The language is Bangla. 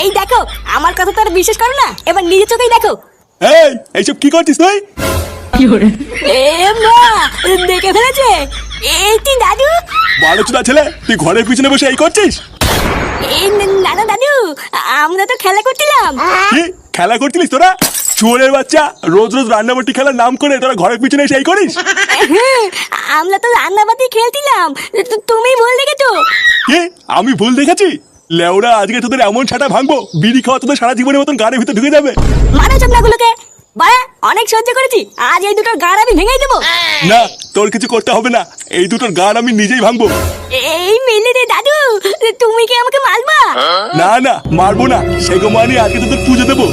এই দেখো, আমার কথা তো আর বিশ্বাস করো না, এবার নিজে চোখেই দেখো। এই এইসব কি করছিস তুই? এ মা, দেখে ফেলেছে। এই তুই দাদু? ভালো চুদা ছেলে, তুই ঘরের পিছনে বসে এই করছিস? এই না না দাদু, আমরা তো খেলা করছিলাম। কি খেলা করছিলিস তোরা? চোরের বাচ্চা, রোজ রোজ রান্নাবাটি খেলার নাম করে তোরা ঘরের পিছনে এসে এই করিস? আমরা তো রান্নাবাতি খেলছিলাম, তুমি ভুল দেখেছো। কি আমি ভুল দেখেছি? লেওরা, আজকে তোদের এমন ছাটা ভাঙবো, বিড়ি খাওয়া তোদের সারা জীবনের মতন গাড়ির ভিতরে ঢুকে যাবে। মানো চোখনাগুলোকে, বাড়া অনেক সহ্য করেছি, আজ এই দুটোর গাড় আমি ভেঙেই দেবো। না, তোর কিছু করতে হবে না, এই দুটোর গান আমি নিজেই ভাঙবো। এই মিলে রে দাদু, তুমি কি আমাকে মারবা? না না, মারবো না, সেগো মানি আজকে তোদের পুজো দেবো।